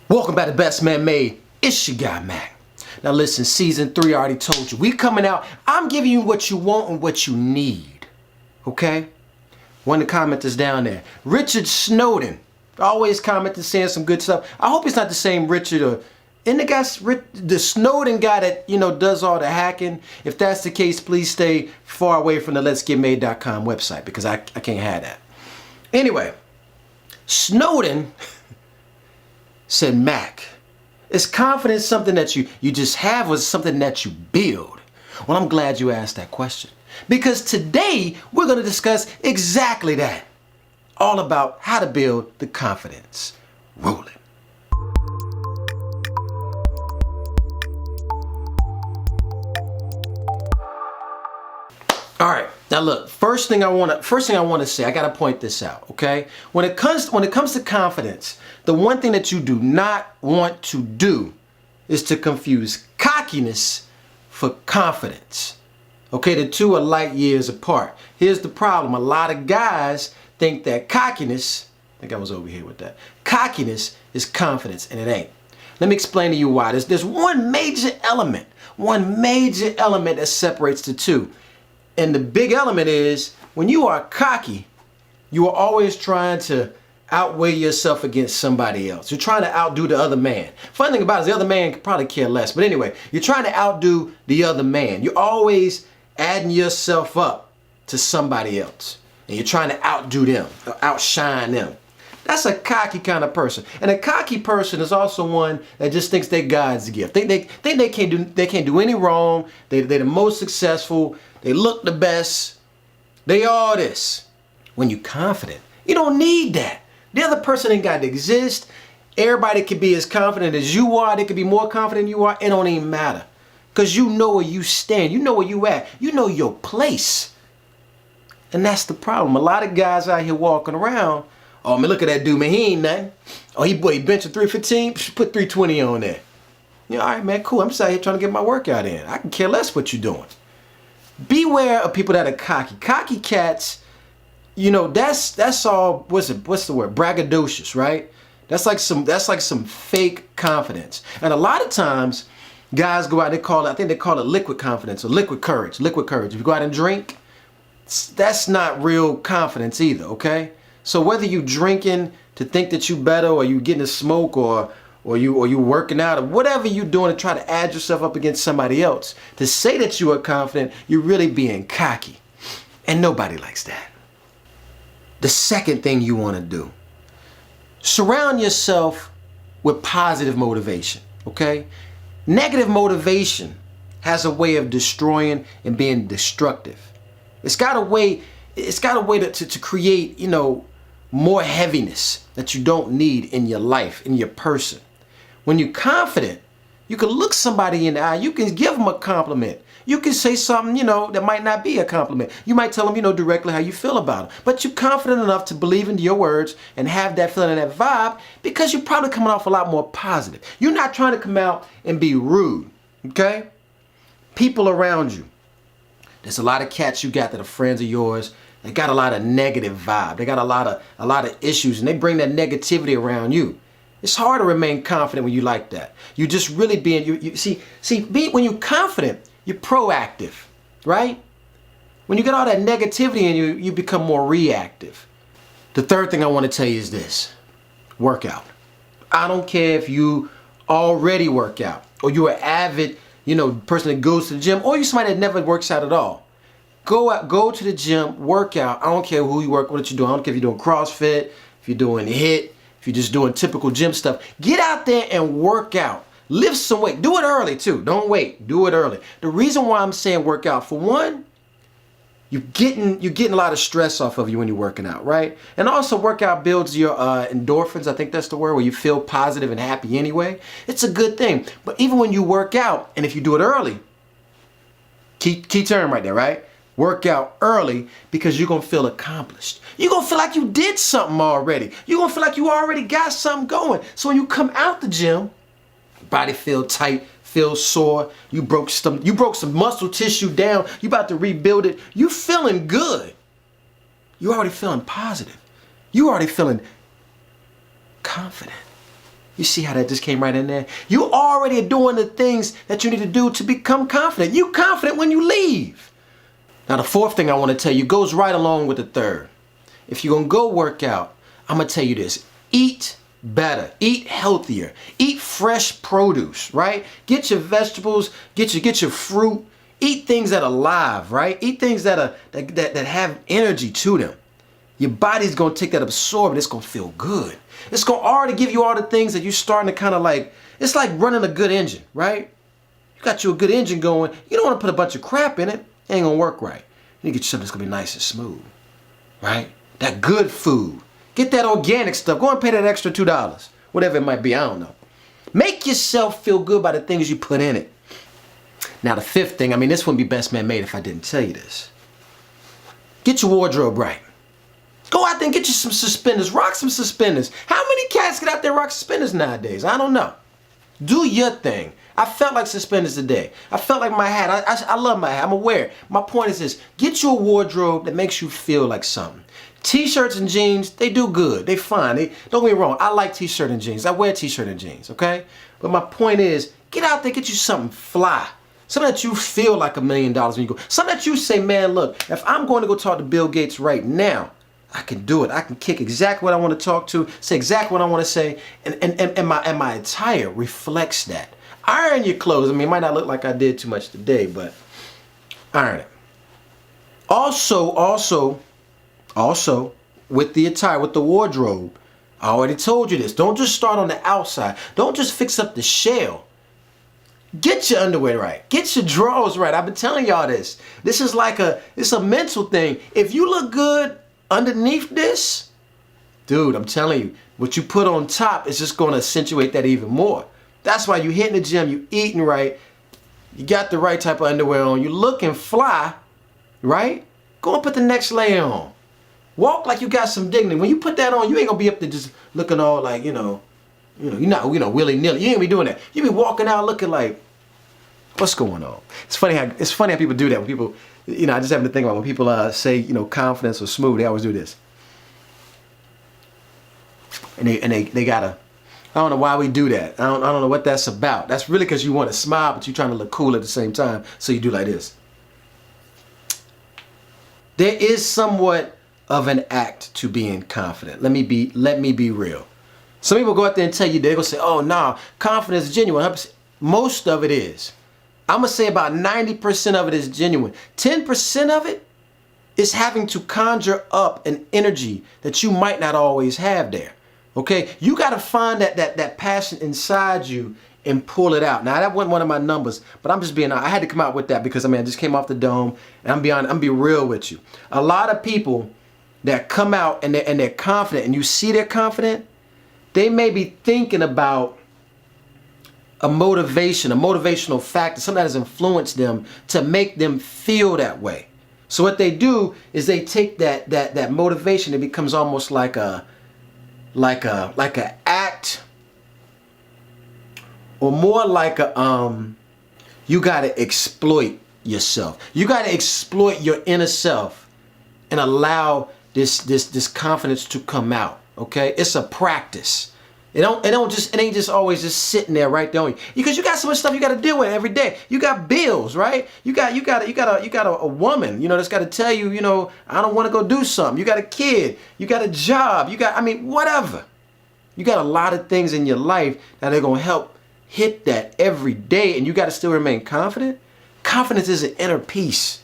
Welcome back to Best Man Made. It's your guy, Mac. Now listen, season 3, I already told you. We coming out. I'm giving you what you want and what you need. Okay? One of the commenters down there. Richard Snowden. Always commenting, saying some good stuff. I hope it's not the same Richard or... And the Snowden guy that, does all the hacking. If that's the case, please stay far away from the letsgetmade.com website because I can't have that. Anyway, Snowden said, Mac, is confidence something that you just have or something that you build? Well, I'm glad you asked that question because today we're going to discuss exactly that. All about how to build the confidence. Roll it. All right, now look. First thing I want to say, I gotta point this out, okay? When it comes to confidence, the one thing that you do not want to do is to confuse cockiness for confidence. Okay, the two are light years apart. Here's the problem: a lot of guys think that cockiness, I think I was over here with that. Cockiness is confidence, and it ain't. Let me explain to you why. There's one major element that separates the two. And the big element is when you are cocky, you are always trying to outweigh yourself against somebody else. You're trying to outdo the other man. Funny thing about it is the other man could probably care less. But anyway, you're trying to outdo the other man. You're always adding yourself up to somebody else. And you're trying to outdo them, or outshine them. That's a cocky kind of person. And a cocky person is also one that just thinks they're God's gift. They can't do any wrong. They're the most successful. They look the best. They all this. When you're confident, you don't need that. The other person ain't got to exist. Everybody can be as confident as you are. They can be more confident than you are. It don't even matter. Because you know where you stand. You know where you at. You know your place. And that's the problem. A lot of guys out here walking around, oh man, look at that dude, man, he ain't nothing. Oh, he benching 315, put 320 on there. All right, man, cool. I'm just out here trying to get my workout in. I can care less what you're doing. Beware of people that are cocky. Cocky cats, that's all, what's the word? Braggadocious, right? That's like some fake confidence. And a lot of times, guys go out, I think they call it liquid confidence or liquid courage. Liquid courage. If you go out and drink, that's not real confidence either, okay? So whether you drinking to think that you better, or you getting a smoke, or you working out, or whatever you're doing to try to add yourself up against somebody else, to say that you are confident, you're really being cocky. And nobody likes that. The second thing you want to do, surround yourself with positive motivation, okay? Negative motivation has a way of destroying and being destructive. It's got a way to create, more heaviness that you don't need in your life, in your person. When you're confident, you can look somebody in the eye, you can give them a compliment. You can say something, that might not be a compliment. You might tell them, directly how you feel about them. But you're confident enough to believe in your words and have that feeling and that vibe because you're probably coming off a lot more positive. You're not trying to come out and be rude, okay? People around you. There's a lot of cats you got that are friends of yours. They got a lot of negative vibe. They got a lot of issues, and they bring that negativity around you. It's hard to remain confident when you like that. You just really being when you're confident, you're proactive, right? When you get all that negativity in you, you become more reactive. The third thing I want to tell you is this: workout. I don't care if you already work out or you're an avid, person that goes to the gym, or you're somebody that never works out at all. Go to the gym, work out. I don't care who you work, what you're doing. I don't care if you're doing CrossFit, if you're doing HIIT, if you're just doing typical gym stuff. Get out there and work out. Lift some weight. Do it early too. Don't wait. Do it early. The reason why I'm saying work out, for one, you're getting a lot of stress off of you when you're working out, right? And also workout builds your endorphins. I think that's the word, where you feel positive and happy anyway. It's a good thing. But even when you work out, and if you do it early, key term right there, right? Work out early, because you're going to feel accomplished. You're going to feel like you did something already. You're going to feel like you already got something going. So when you come out the gym, body feel tight, feel sore. You broke some muscle tissue down. You about to rebuild it. You feeling good. you're already feeling positive. You're already feeling confident. You see how that just came right in there? You already doing the things that you need to do to become confident. You confident when you leave. Now the fourth thing I want to tell you goes right along with the third. If you're going to go work out, I'm going to tell you this. Eat better. Eat healthier. Eat fresh produce, right? Get your vegetables, get your fruit. Eat things that are live, right? Eat things that have energy to them. Your body's going to take that, absorb it. It's going to feel good. It's going to already give you all the things that you're starting to kind of like, it's like running a good engine, right? You got you a good engine going. You don't want to put a bunch of crap in it. It ain't going to work right. You need to get you something that's going to be nice and smooth, right? That good food. Get that organic stuff. Go and pay that extra $2. Whatever it might be, I don't know. Make yourself feel good by the things you put in it. Now the fifth thing, I mean, this wouldn't be best man made if I didn't tell you this. Get your wardrobe right. Go out there and get you some suspenders. Rock some suspenders. How many cats get out there and rock suspenders nowadays? I don't know. Do your thing. I felt like suspenders today. I felt like my hat. I love my hat. I'm aware. My point is this. Get you a wardrobe that makes you feel like something. T-shirts and jeans, they do good. They fine. Don't get me wrong. I like t-shirt and jeans. I wear t-shirt and jeans, okay? But my point is, get out there, get you something fly. Something that you feel like $1 million when you go. Something that you say, man, look, if I'm going to go talk to Bill Gates right now, I can do it. I can kick exactly what I want to talk to, say exactly what I want to say, and my attire reflects that. Iron your clothes. I mean, it might not look like I did too much today, but iron it. Also, with the attire, with the wardrobe, I already told you this. Don't just start on the outside. Don't just fix up the shell. Get your underwear right. Get your drawers right. I've been telling y'all this. This is like it's a mental thing. If you look good underneath this, dude, I'm telling you, what you put on top is just going to accentuate that even more. That's why you hitting the gym, you eating right, you got the right type of underwear on, you looking fly, right? Go and put the next layer on. Walk like you got some dignity. When you put that on, you ain't gonna be up there just looking all like, you're not, willy-nilly. You ain't gonna be doing that. You be walking out looking like, what's going on? It's funny how people do that. When people, I just happen to think about when people say, confidence or smooth, they always do this. And they gotta, I don't know why we do that. I don't know what that's about. That's really because you want to smile, but you're trying to look cool at the same time. So you do like this. There is somewhat of an act to being confident. Let me be real. Some people go out there and tell you, they're going to say, oh, nah, confidence is genuine. Most of it is. I'm going to say about 90% of it is genuine. 10% of it is having to conjure up an energy that you might not always have there. Okay? You got to find that passion inside you and pull it out. Now, that wasn't one of my numbers, but I'm just being honest. I had to come out with that because, I just came off the dome, and I'm be real with you. A lot of people that come out and they're confident, and you see they're confident, they may be thinking about a motivational factor, something that has influenced them to make them feel that way. So what they do is they take that motivation. It becomes almost like a act, or more like you gotta exploit yourself. You gotta exploit your inner self and allow this confidence to come out. Okay, it's a practice. It ain't just always just sitting there right there on you, because you got so much stuff you got to deal with every day. You got bills, right? You got a woman, that's got to tell you, I don't want to go do something. You got a kid, you got a job, whatever. You got a lot of things in your life that are going to help hit that every day, and you got to still remain confident. Confidence is an inner peace.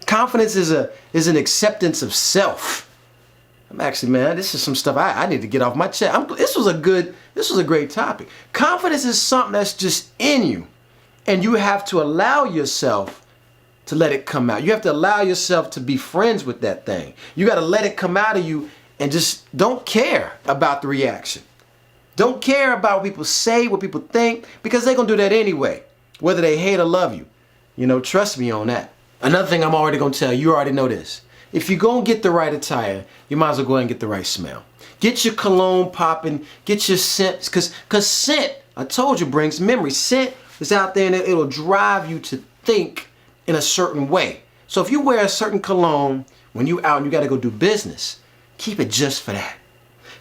Confidence is an acceptance of self. I'm actually, man, this is some stuff I need to get off my chest. This was a great topic. Confidence is something that's just in you, and you have to allow yourself to let it come out. You have to allow yourself to be friends with that thing. You got to let it come out of you, and just don't care about the reaction. Don't care about what people say, what people think, because they're going to do that anyway, whether they hate or love you. Trust me on that. Another thing I'm already going to tell you, you already know this. If you're going to get the right attire, you might as well go ahead and get the right smell. Get your cologne popping, get your scent, because scent, I told you, brings memory. Scent is out there and it'll drive you to think in a certain way. So if you wear a certain cologne when you out and you got to go do business, keep it just for that.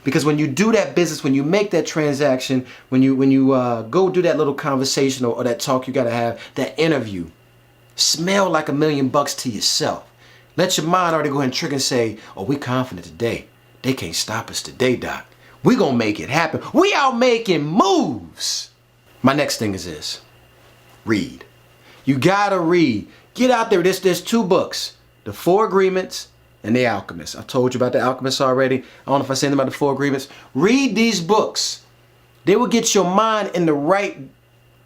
Because when you do that business, when you make that transaction, when you go do that little conversation or that talk you got to have, that interview, smell like $1,000,000 to yourself. Let your mind already go ahead and trigger and say, oh, we confident today. They can't stop us today, Doc. We gonna make it happen. We out making moves. My next thing is this. Read. You gotta read. Get out there. There's 2 books. The 4 Agreements and The Alchemist. I told you about The Alchemist already. I don't know if I said anything about the 4 Agreements. Read these books. They will get your mind in the right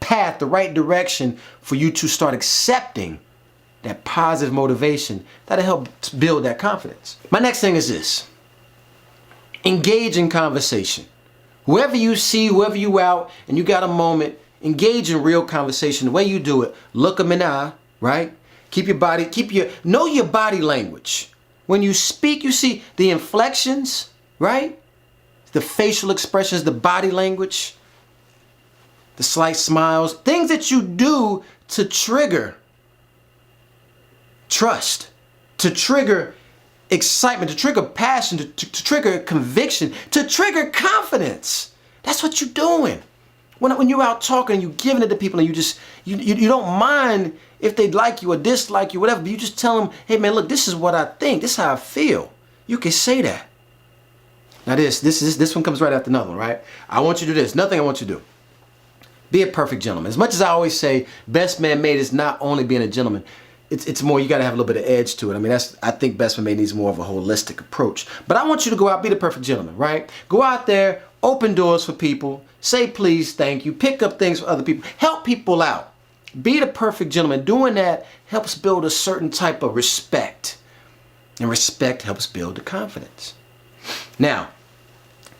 path, the right direction for you to start accepting that positive motivation that'll help build that confidence. My next thing is this. Engage in conversation. Whoever you see, whoever you out, and you got a moment, engage in real conversation. The way you do it, look them in the eye, right? Know your body language. When you speak, you see the inflections, right? The facial expressions, the body language, the slight smiles, things that you do to trigger trust, to trigger excitement, to trigger passion, to trigger conviction, to trigger confidence. That's what you're doing. When you're out talking and you're giving it to people and you don't mind if they like you or dislike you, whatever, but you just tell them, hey man, look, this is what I think, this is how I feel. You can say that. Now this one comes right after another one, right? I want you to do this. Nothing I want you to do. Be a perfect gentleman. As much as I always say, best man made is not only being a gentleman, it's more, you got to have a little bit of edge to it. I mean, I think best man made needs more of a holistic approach. But I want you to go out, be the perfect gentleman, right? Go out there, open doors for people, say please, thank you, pick up things for other people, help people out. Be the perfect gentleman. Doing that helps build a certain type of respect. And respect helps build the confidence. Now,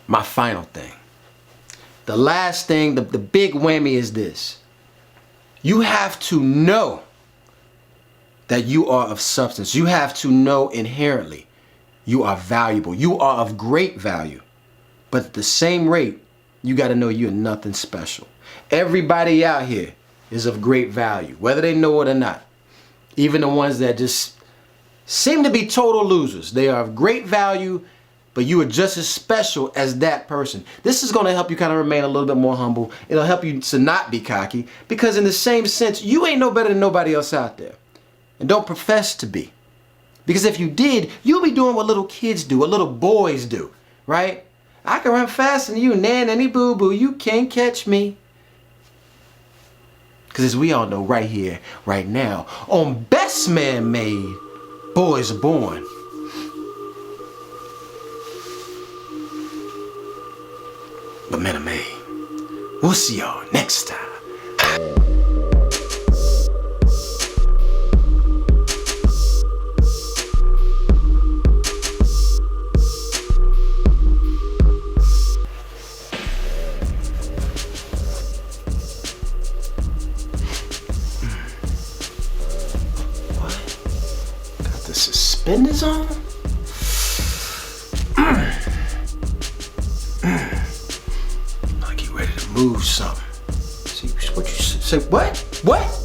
my final thing. The last thing, the big whammy is this. You have to know that you are of substance. You have to know inherently you are valuable. You are of great value. But at the same rate, you got to know you're nothing special. Everybody out here is of great value, whether they know it or not. Even the ones that just seem to be total losers. They are of great value, but you are just as special as that person. This is going to help you kind of remain a little bit more humble. It'll help you to not be cocky, because in the same sense, you ain't no better than nobody else out there. And don't profess to be. Because if you did, you'll be doing what little kids do, what little boys do, right? I can run faster than you, nanny boo-boo, you can't catch me. Because as we all know right here, right now, on Best Man Made, Boys Are Born. But men are made. We'll see y'all next time. Suspenders on? Like you ready to move something. See what you say? What? What?